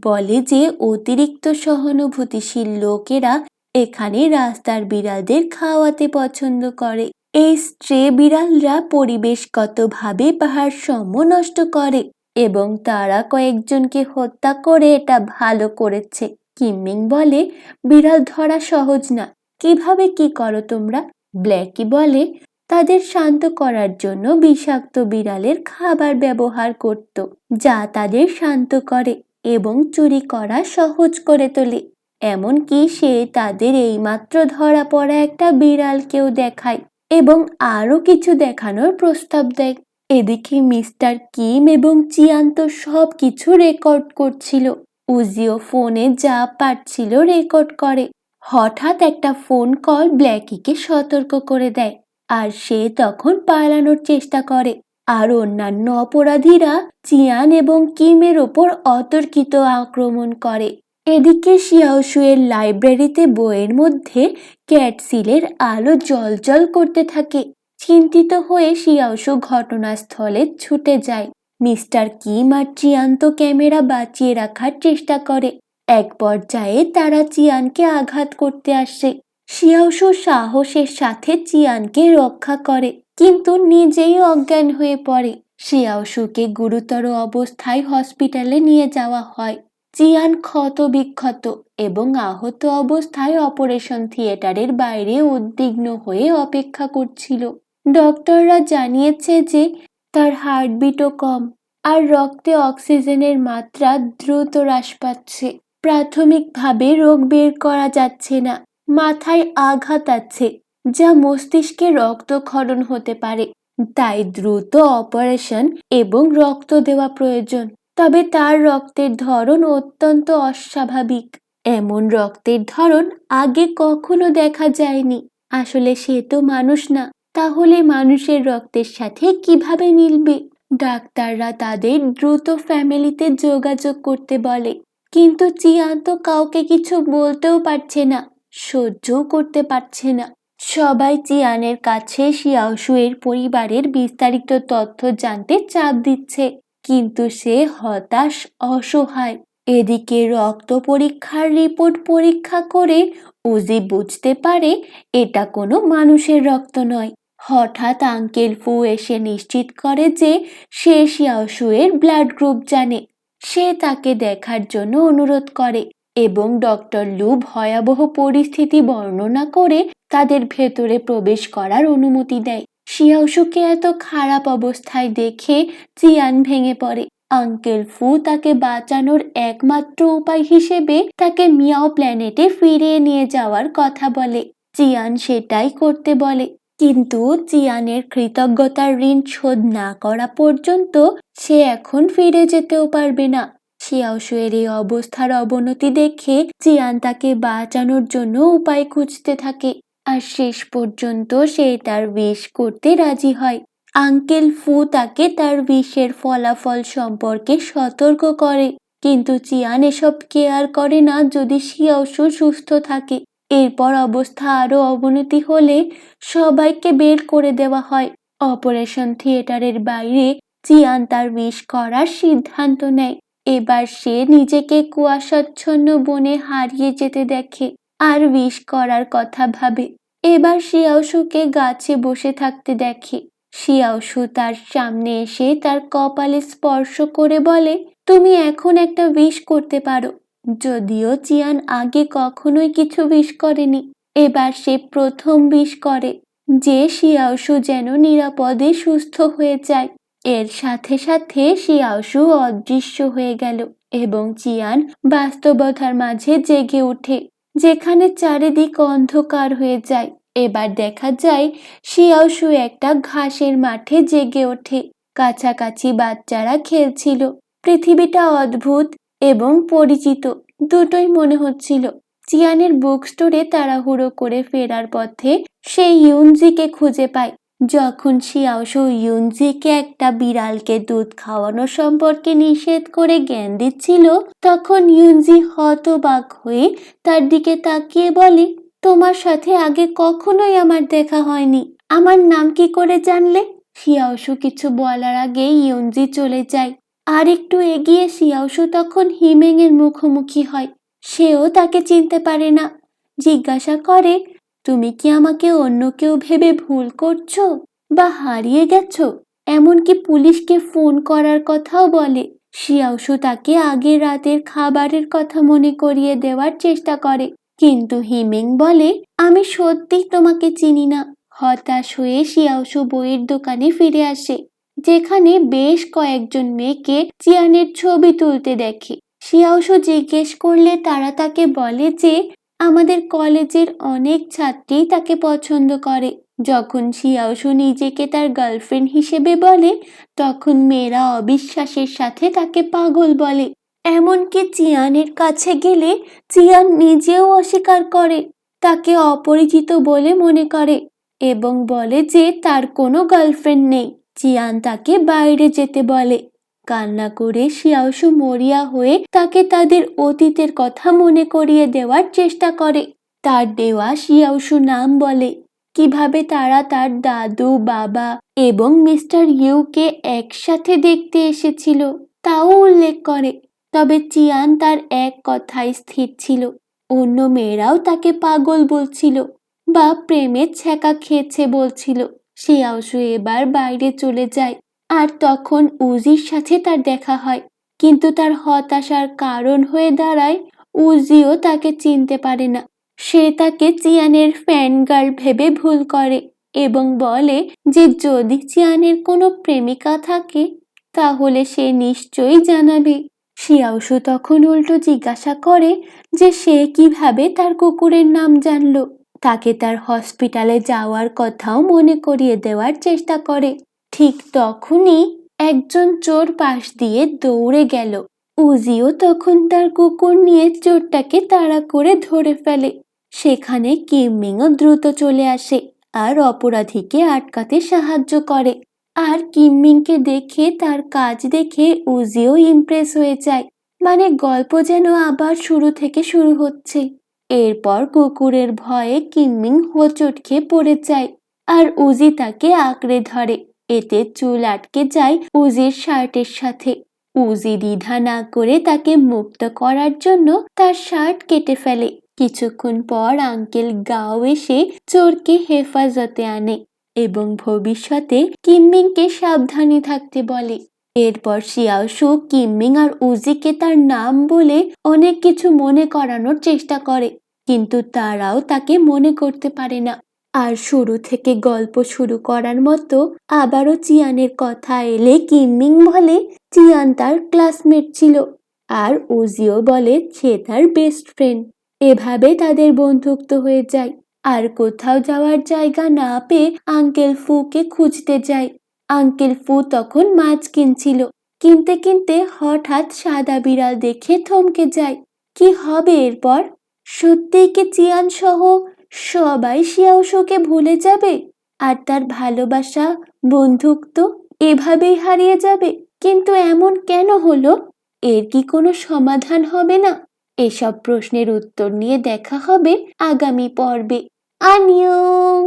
বলে যে অতিরিক্ত সহানুভূতিশীল লোকেরা এখানে রাস্তার বিড়ালদের খাওয়াতে পছন্দ করে। এই স্ট্রে বিড়ালরা পরিবেশগতভাবে ভারসাম্য নষ্ট করে এবং তারা কয়েকজনকে হত্যা করে এটা ভালো করেছে। কিমিং বলে, বিড়াল ধরা সহজ না, কিভাবে কি করো তোমরা? ব্ল্যাকি বলে, তাদের শান্ত করার জন্য বিষাক্ত বিড়ালের খাবার ব্যবহার করত, যা তাদের শান্ত করে এবং চুরি করা সহজ করে তোলে। এমনকি সে তাদের এইমাত্র ধরা পড়া একটা বিড়ালকেও দেখায় এবং আরো কিছু দেখানোর প্রস্তাব দেয়। এদিকে মিস্টার কিম এবং চিয়ান তো সব কিছু রেকর্ড করছিল। উজিও ফোনে যা পারছিল রেকর্ড করে। হঠাৎ একটা ফোন কল ব্ল্যাকিকে সতর্ক করে দেয়, আর সে তখন পালানোর চেষ্টা করে। আর অন্যান্য অপরাধীরা চিয়ান এবং কিমের ওপর অতর্কিত আক্রমণ করে। এদিকে শিয়াওশুয়ের লাইব্রেরিতে বইয়ের মধ্যে ক্যাটসিলের আলো জ্বলজ্বল করতে থাকে। চিন্তিত হয়ে শিয়াওশু ঘটনাস্থলে ছুটে যায়। মিস্টার কিম আর চিয়ান তো ক্যামেরা বাঁচিয়ে রাখার চেষ্টা করে। এক পর্যায়ে তারা চিয়ানকে আঘাত করতে আসে। শিয়াওশু সাহসের সাথে চিয়ানকে রক্ষা করে, কিন্তু নিজেই অজ্ঞান হয়ে পড়ে। শিয়াওশুকে গুরুতর অবস্থায় হসপিটালে নিয়ে যাওয়া হয়। চিয়ান ক্ষতবিক্ষত এবং আহত অবস্থায় অপারেশন থিয়েটারের বাইরে উদ্বিগ্ন হয়ে অপেক্ষা করছিল। ডক্টররা জানিয়েছে যে তার হার্টবিটও কম আর রক্তে অক্সিজেনের মাত্রা দ্রুত হ্রাস পাচ্ছে। প্রাথমিকভাবে রোগ বের করা যাচ্ছে না। মাথায় আঘাত আছে, যা মস্তিষ্কে রক্তক্ষরণ হতে পারে। তাই দ্রুত অপারেশন এবং রক্ত দেওয়া প্রয়োজন। তবে তার রক্তের ধরন অত্যন্ত অস্বাভাবিক। এমন রক্তের ধরন আগে কখনো দেখা যায়নি। আসলে সে তো মানুষ না, তাহলে মানুষের রক্তের সাথে কিভাবে মিলবে? ডাক্তাররা তাদের দ্রুত ফ্যামিলিতে যোগাযোগ করতে বলে, কিন্তু চিয়ান তো কাউকে কিছু বলতেও পারছে না, সহ্যও করতে পারছে না। সবাই চিয়ানের কাছে শিয়াওশুয়ের পরিবারের বিস্তারিত তথ্য জানতে চাপ দিচ্ছে, কিন্তু সে হতাশ, অসহায়। এদিকে রক্ত পরীক্ষার রিপোর্ট পরীক্ষা করে উজি বুঝতে পারে এটা কোনো মানুষের রক্ত নয়। হঠাৎ আঙ্কেল ফু এসে নিশ্চিত করে যে সে শিয়াওশুয়ের ব্লাড গ্রুপ জানে। সে তাকে দেখার জন্য অনুরোধ করে এবং ডক্টর লু ভয়াবহ পরিস্থিতি বর্ণনা করে তাদের ভেতরে প্রবেশ করার অনুমতি দেয়। শিয়াওশুকে এত খারাপ অবস্থায় দেখে চিয়ান ভেঙে পড়ে। আঙ্কেল ফু তাকে বাঁচানোর একমাত্র উপায় হিসেবে তাকে মিয়াও প্ল্যানেটে ফিরিয়ে নিয়ে যাওয়ার কথা বলে। চিয়ান সেটাই করতে বলে, কিন্তু চিয়ানের কৃতজ্ঞতার ঋণ শোধ না করা পর্যন্ত সে এখন ফিরে যেতেও পারবে না। শিয়াওশুয়ের এই অবস্থার অবনতি দেখে চিয়ান তাকে বাঁচানোর জন্য উপায় খুঁজতে থাকে, আর শেষ পর্যন্ত সে তার উইশ করতে রাজি হয়। আঙ্কেল ফু তাকে তার উইশের ফলাফল সম্পর্কে সতর্ক করে, কিন্তু চিয়ান এসব কেয়ার করে না যদি শিয়াওশু সুস্থ থাকে। এরপর অবস্থা আরো অবনতি হলে সবাইকে বের করে দেওয়া হয়। অপারেশন থিয়েটারের বাইরে চিয়ান তার উইশ করার সিদ্ধান্ত নেয়। এবার সে নিজেকে কুয়াশাচ্ছন্ন বনে হারিয়ে যেতে দেখে আর উইশ করার কথা ভাবে। এবার শিয়াওশুকে গাছে বসে থাকতে দেখে। শিয়াওশু তার সামনে এসে তার কপালে স্পর্শ করে বলে, তুমি এখন একটা উইশ করতে পারো। যদিও চিয়ান আগে কখনোই কিছু উইশ করেনি, এবার সে প্রথম উইশ করে যে শিয়াওশু যেন নিরাপদে সুস্থ হয়ে যায়। এর সাথে সাথে শিয়াওশু অদৃশ্য হয়ে গেল এবং চিয়ান বাস্তবতার মাঝে জেগে ওঠে, যেখানে চারিদিক অন্ধকার হয়ে যায়। এবার দেখা যায় শিয়াওশু একটা ঘাসের মাঠে জেগে ওঠে। কাছাকাছি বাচ্চারা খেলছিল। পৃথিবীটা অদ্ভুত এবং পরিচিত দুটোই মনে হচ্ছিল। চিয়ানের বুক স্টোরে তাড়াহুড়ো করে ফেরার পথে সে ইউনজিকে খুঁজে পায়। যখন শিয়াওশু ইউনজিকে একটা বিড়ালকে দুধ খাওয়ানো সম্পর্কে নিষেধ করে জ্ঞান দিচ্ছিল, তখন ইউনজি হতবাক হয়ে তার দিকে তাকিয়ে বলে, তোমার সাথে আগে কখনোই আমার দেখা হয়নি, আমার নাম কি করে জানলে? শিয়াওশু কিছু বলার আগে ইউনজি চলে যায়। আর একটু এগিয়ে শিয়াওশু তখন হিমেং এর মুখোমুখি হয়। সেও তাকে চিনতে পারে না। জিজ্ঞাসা করে, তুমি কি আমাকে অন্য কেউ ভেবে ভুল করছো বা হারিয়ে গেছো? এমনকি পুলিশকে ফোন করার কথাও বলে। শিয়াওশু তাকে আগের রাতের খাবারের কথা মনে করিয়ে দেওয়ার চেষ্টা করে, কিন্তু হিমেং বলে, আমি সত্যিই তোমাকে চিনি না। হতাশ হয়ে শিয়াওশু বইয়ের দোকানে ফিরে আসে, যেখানে বেশ কয়েকজন মেয়েকে চিয়ানের ছবি তুলতে দেখে। শিয়াওশু জিজ্ঞেস করলে তারা তাকে বলে যে আমাদের কলেজের অনেক ছাত্রী তাকে পছন্দ করে। যখন শিয়াওশু নিজেকে তার গার্লফ্রেন্ড হিসেবে বলে, তখন মেয়েরা অবিশ্বাসের সাথে তাকে পাগল বলে। এমনকি চিয়ানের কাছে গেলে চিয়ান নিজেও অস্বীকার করে, তাকে অপরিচিত বলে মনে করে এবং বলে যে তার কোনো গার্লফ্রেন্ড নেই। চিয়ান তাকে বাইরে যেতে বলে। কান্না করে শিয়াওশু মরিয়া হয়ে তাকে তাদের অতীতের কথা মনে করিয়ে দেওয়ার চেষ্টা করে। তার দেওয়া শিয়াওশু নাম বলে, কিভাবে তারা তার দাদু, বাবা এবং মিস্টার ইউকে একসাথে দেখতে এসেছিল তাও উল্লেখ করে। তবে চিয়ান তার এক কথায় স্থির ছিল। অন্য মেয়েরাও তাকে পাগল বলছিল বা প্রেমের ছ্যাঁকা খেয়েছে বলছিল। শিয়াওশু এবার বাইরে চলে যায় আর তখন উজির সাথে তার দেখা হয়, কিন্তু তার হতাশার কারণ হয়ে দাঁড়ায় উজিও তাকে চিনতে পারে না। সে তাকে চিয়ানের ফ্যান গার্ল ভেবে ভুল করে এবং বলে যে যদি চিয়ানের কোনো প্রেমিকা থাকে তাহলে সে নিশ্চয়ই জানাবে। শিয়াওশু তখন উল্টো জিজ্ঞাসা করে যে সে কিভাবে তার কুকুরের নাম জানলো। তাকে তার হসপিটালে যাওয়ার কথাও মনে করিয়ে দেওয়ার চেষ্টা করে। ঠিক তখনই একজন চোর পাশ দিয়ে দৌড়ে গেল। উজিও তখন তার কুকুর নিয়ে চোরটাকে তাড়া করে ধরে ফেলে। সেখানে কিমমিংও দ্রুত চলে আসে আর অপরাধীকে আটকাতে সাহায্য করে। আর কিমমিংকে দেখে, তার কাজ দেখে উজিও ইমপ্রেস হয়ে যায়। মানে গল্প যেন আবার শুরু থেকে শুরু হচ্ছে। এরপর কুকুরের ভয়ে কিমমিং হোঁচট খেয়ে পড়ে যায় আর উজি তাকে আঁকড়ে ধরে। এতে চুল আটকে যায় উজির শার্টের সাথে। উজি দ্বিধা না করে তাকে মুক্ত করার জন্য তার শার্ট কেটে ফেলে। কিছুক্ষণ পর আঙ্কেল গাও এসে চোরকে হেফাজতে আনে এবং ভবিষ্যতে কিমমিংকে সাবধানে থাকতে বলে। এরপর শিয়াওশু কিমমিং আর উজিকে তার নাম বলে অনেক কিছু মনে করানোর চেষ্টা করে, কিন্তু তারাও তাকে মনে করতে পারে না। আর শুরু থেকে গল্প শুরু করার মতো আবারও চিয়ানের কথা এলে কিমমিং বলে চিয়ান তার ক্লাসমেট ছিল আর উজিও বলে সে তার বেস্ট ফ্রেন্ড। এভাবে তাদের বন্ধুত্ব হয়ে যায়। আর কোথাও যাওয়ার জায়গা না পেয়ে আঙ্কেল ফুকে খুঁজতে যায়। আঙ্কেল ফু তখন মাছ কিনছিল। কিনতে কিনতে হঠাৎ সাদা বিড়াল দেখে থমকে যায়। কি হবে এরপর? সত্যিই কি চিয়ান সহ সবাই শিয়াওশুকে ভুলে যাবে আর তার ভালোবাসা, বন্ধুত্ব এভাবেই হারিয়ে যাবে? কিন্তু এমন কেন হলো? এর কি কোনো সমাধান হবে না? এসব প্রশ্নের উত্তর নিয়ে দেখা হবে আগামী পর্বে। আনিয়ং।